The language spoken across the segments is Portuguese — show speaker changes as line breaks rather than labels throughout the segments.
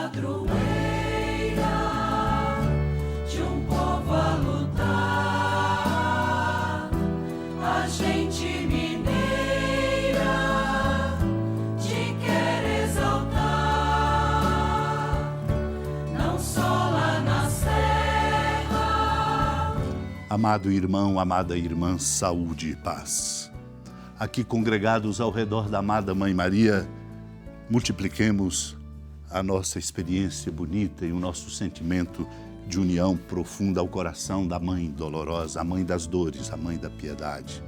padroeira de um povo a lutar, a gente mineira te quer exaltar, não só lá na serra.
Amado irmão, amada irmã, saúde e paz. Aqui congregados ao redor da amada Mãe Maria, multipliquemos a nossa experiência bonita e o nosso sentimento de união profunda ao coração da Mãe dolorosa, a Mãe das dores, a Mãe da piedade.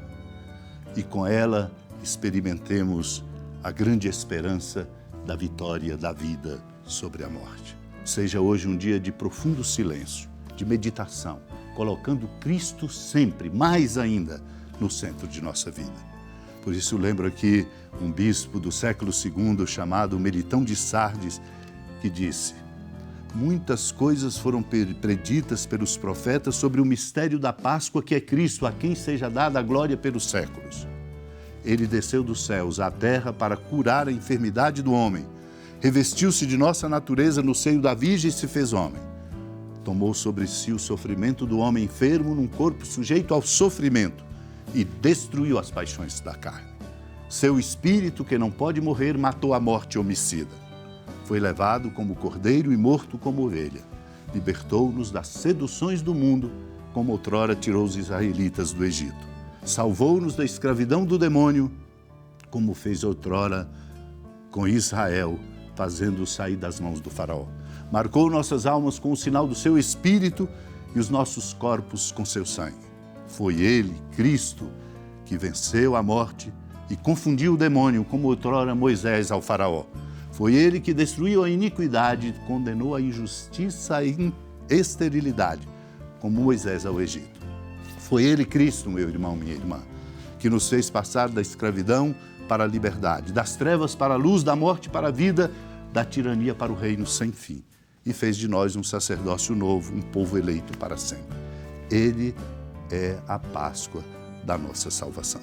E com ela experimentemos a grande esperança da vitória da vida sobre a morte. Seja hoje um dia de profundo silêncio, de meditação, colocando Cristo sempre, mais ainda, no centro de nossa vida. Por isso lembro aqui um bispo do século II chamado Melitão de Sardes, que disse: muitas coisas foram preditas pelos profetas sobre o mistério da Páscoa, que é Cristo, a quem seja dada a glória pelos séculos. Ele desceu dos céus à terra para curar a enfermidade do homem, revestiu-se de nossa natureza no seio da Virgem e se fez homem. Tomou sobre si o sofrimento do homem enfermo num corpo sujeito ao sofrimento, e destruiu as paixões da carne. Seu espírito, que não pode morrer, matou a morte homicida. Foi levado como cordeiro e morto como ovelha. Libertou-nos das seduções do mundo, como outrora tirou os israelitas do Egito. Salvou-nos da escravidão do demônio, como fez outrora com Israel, fazendo-o sair das mãos do faraó. Marcou nossas almas com o sinal do seu espírito e os nossos corpos com seu sangue. Foi ele, Cristo, que venceu a morte e confundiu o demônio, como outrora Moisés ao faraó. Foi ele que destruiu a iniquidade, condenou a injustiça e esterilidade, como Moisés ao Egito. Foi ele, Cristo, meu irmão, minha irmã, que nos fez passar da escravidão para a liberdade, das trevas para a luz, da morte para a vida, da tirania para o reino sem fim, e fez de nós um sacerdócio novo, um povo eleito para sempre. Ele é a Páscoa da nossa salvação.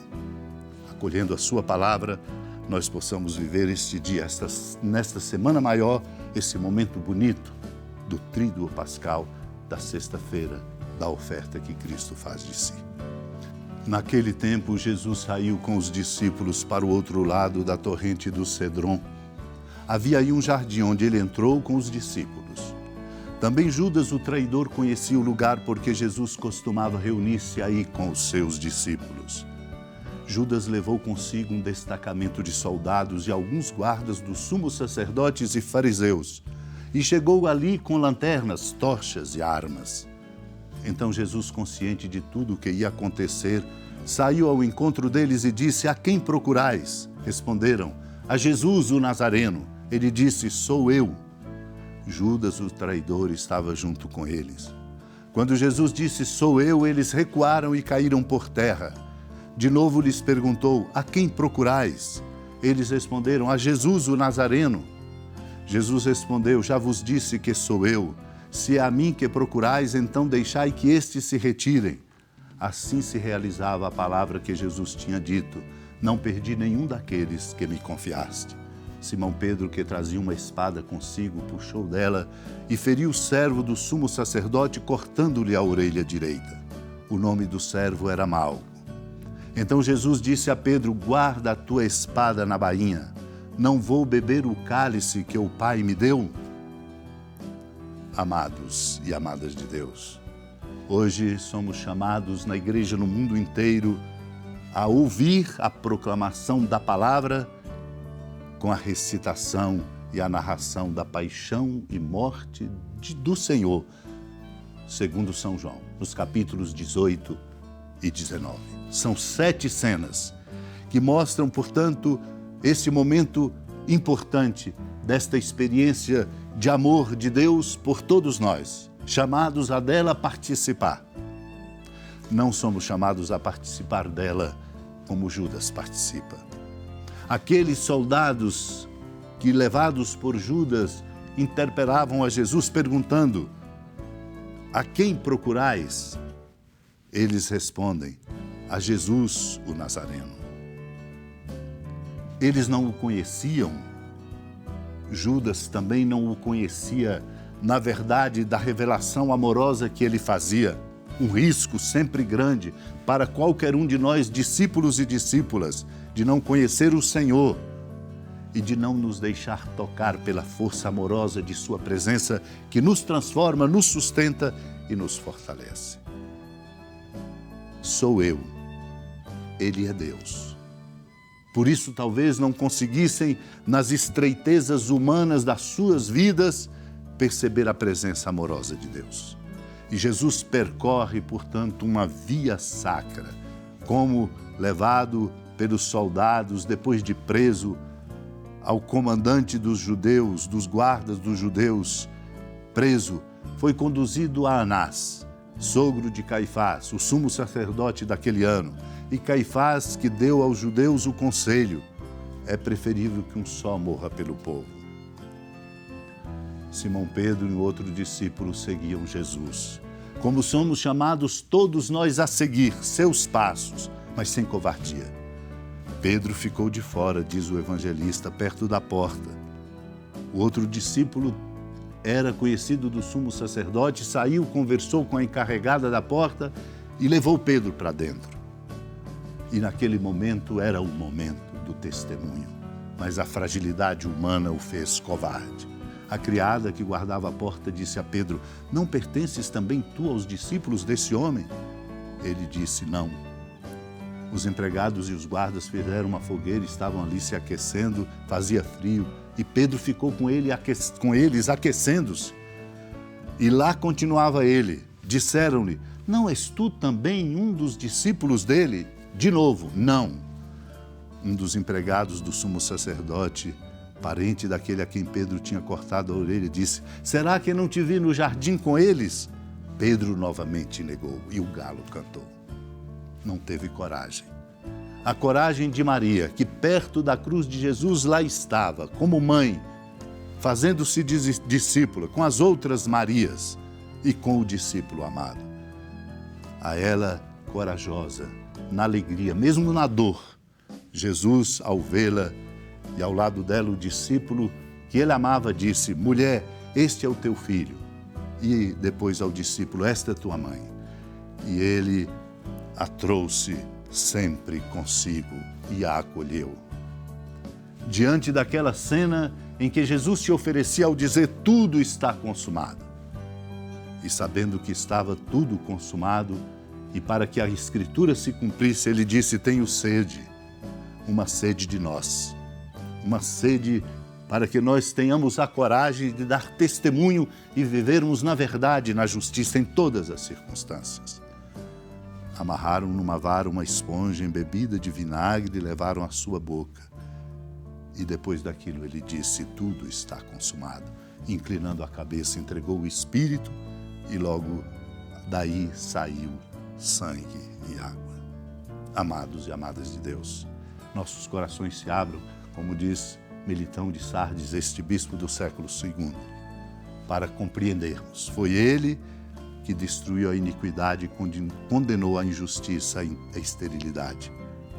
Acolhendo a sua palavra, nós possamos viver este dia, nesta semana maior, esse momento bonito do tríduo pascal, da sexta-feira, da oferta que Cristo faz de si. Naquele tempo, Jesus saiu com os discípulos para o outro lado da torrente do Cedron. Havia aí um jardim onde ele entrou com os discípulos. Também Judas, o traidor, conhecia o lugar porque Jesus costumava reunir-se aí com os seus discípulos. Judas levou consigo um destacamento de soldados e alguns guardas dos sumos sacerdotes e fariseus e chegou ali com lanternas, tochas e armas. Então Jesus, consciente de tudo o que ia acontecer, saiu ao encontro deles e disse: a quem procurais? Responderam: a Jesus, o Nazareno. Ele disse: sou eu. Judas, o traidor, estava junto com eles. Quando Jesus disse: sou eu, eles recuaram e caíram por terra. De novo lhes perguntou: a quem procurais? Eles responderam: a Jesus, o Nazareno. Jesus respondeu: já vos disse que sou eu. Se é a mim que procurais, então deixai que estes se retirem. Assim se realizava a palavra que Jesus tinha dito: não perdi nenhum daqueles que me confiaste. Simão Pedro, que trazia uma espada consigo, puxou dela e feriu o servo do sumo sacerdote, cortando-lhe a orelha direita. O nome do servo era Malco. Então Jesus disse a Pedro: guarda a tua espada na bainha. Não vou beber o cálice que o Pai me deu? Amados e amadas de Deus, hoje somos chamados na igreja no mundo inteiro a ouvir a proclamação da palavra com a recitação e a narração da paixão e morte do Senhor, segundo São João, nos capítulos 18 e 19. São 7 cenas que mostram, portanto, esse momento importante desta experiência de amor de Deus por todos nós, chamados a dela participar. Não somos chamados a participar dela como Judas participa. Aqueles soldados que, levados por Judas, interpelavam a Jesus perguntando: a quem procurais? Eles respondem: a Jesus, o Nazareno. Eles não o conheciam. Judas também não o conhecia, na verdade, da revelação amorosa que ele fazia. Um risco sempre grande para qualquer um de nós, discípulos e discípulas, de não conhecer o Senhor e de não nos deixar tocar pela força amorosa de sua presença, que nos transforma, nos sustenta e nos fortalece. Sou eu, Ele é Deus. Por isso, talvez não conseguissem, nas estreitezas humanas das suas vidas, perceber a presença amorosa de Deus. E Jesus percorre, portanto, uma via sacra, como levado pelos soldados, depois de preso, ao comandante dos judeus, dos guardas dos judeus, preso, foi conduzido a Anás, sogro de Caifás, o sumo sacerdote daquele ano. E Caifás, que deu aos judeus o conselho: é preferível que um só morra pelo povo. Simão Pedro e outro discípulo seguiam Jesus, como somos chamados todos nós a seguir seus passos, mas sem covardia. Pedro ficou de fora, diz o evangelista, perto da porta. O outro discípulo era conhecido do sumo sacerdote, saiu, conversou com a encarregada da porta e levou Pedro para dentro. E naquele momento era o momento do testemunho, mas a fragilidade humana o fez covarde. A criada que guardava a porta disse a Pedro: não pertences também tu aos discípulos desse homem? Ele disse: não. Os empregados e os guardas fizeram uma fogueira, estavam ali se aquecendo, fazia frio, e Pedro ficou com eles aquecendo-se. E lá continuava ele. Disseram-lhe: não és tu também um dos discípulos dele? De novo, não. Um dos empregados do sumo sacerdote, parente daquele a quem Pedro tinha cortado a orelha, disse: será que não te vi no jardim com eles? Pedro novamente negou e o galo cantou. Não teve coragem. A coragem de Maria, que perto da cruz de Jesus lá estava, como mãe, fazendo-se discípula com as outras Marias e com o discípulo amado. A ela, corajosa, na alegria, mesmo na dor, Jesus, ao vê-la e ao lado dela o discípulo que ele amava, disse: mulher, este é o teu filho. E depois ao discípulo: esta é tua mãe. E ele a trouxe sempre consigo e a acolheu. Diante daquela cena em que Jesus se oferecia ao dizer: tudo está consumado, e sabendo que estava tudo consumado, e para que a Escritura se cumprisse, ele disse: tenho sede, uma sede de nós, uma sede para que nós tenhamos a coragem de dar testemunho e vivermos na verdade, na justiça, em todas as circunstâncias. Amarraram numa vara uma esponja embebida de vinagre e levaram à sua boca. E depois daquilo ele disse: tudo está consumado. Inclinando a cabeça, entregou o Espírito e logo daí saiu sangue e água. Amados e amadas de Deus, nossos corações se abram, como diz Militão de Sardes, este bispo do século II, para compreendermos. Foi ele que destruiu a iniquidade e condenou a injustiça e a esterilidade,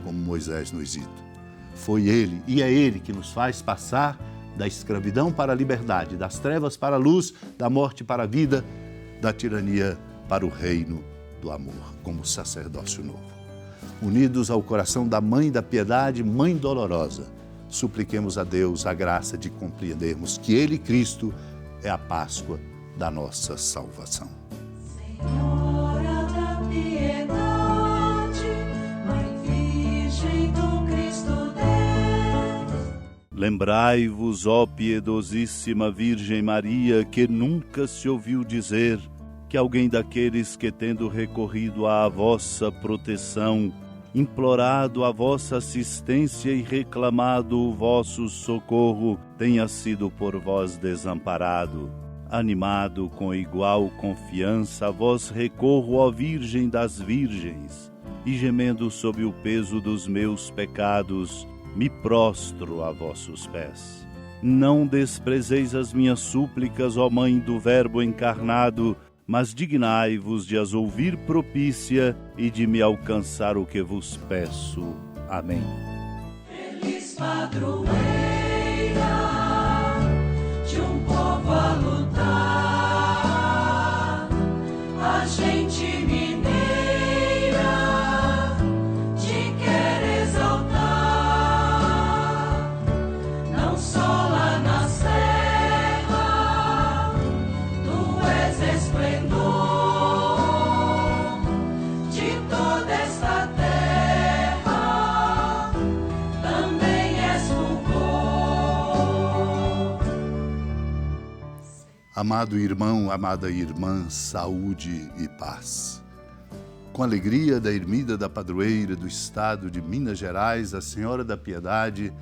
como Moisés no Egito. Foi ele, e é ele que nos faz passar da escravidão para a liberdade, das trevas para a luz, da morte para a vida, da tirania para o reino do amor, como sacerdócio novo. Unidos ao coração da Mãe da Piedade, Mãe dolorosa, supliquemos a Deus a graça de compreendermos que Ele, Cristo, é a Páscoa da nossa salvação.
Senhora da piedade, Mãe Virgem do Cristo Deus.
Lembrai-vos, ó piedosíssima Virgem Maria, que nunca se ouviu dizer que alguém daqueles que, tendo recorrido à vossa proteção, implorado a vossa assistência e reclamado o vosso socorro, tenha sido por vós desamparado. Animado com igual confiança, a vós recorro, ó Virgem das Virgens, e gemendo sob o peso dos meus pecados, me prostro a vossos pés. Não desprezeis as minhas súplicas, ó Mãe do Verbo encarnado, mas dignai-vos de as ouvir propícia e de me alcançar o que vos peço. Amém.
Feliz padroeira,
Amado irmão, amada irmã, saúde e paz. Com alegria da ermida da padroeira do estado de Minas Gerais, a Senhora da Piedade,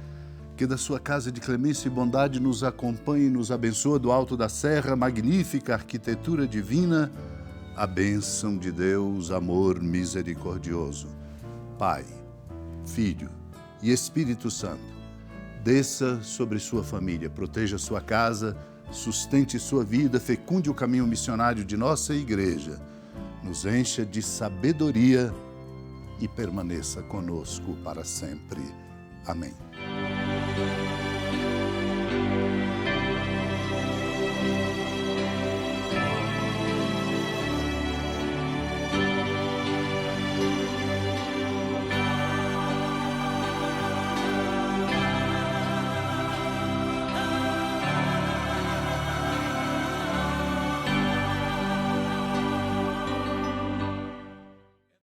que da sua casa de clemência e bondade nos acompanhe e nos abençoa do alto da serra, magnífica arquitetura divina, a bênção de Deus, amor misericordioso. Pai, Filho e Espírito Santo, desça sobre sua família, proteja sua casa, sustente sua vida, fecunde o caminho missionário de nossa igreja, nos encha de sabedoria e permaneça conosco para sempre. Amém.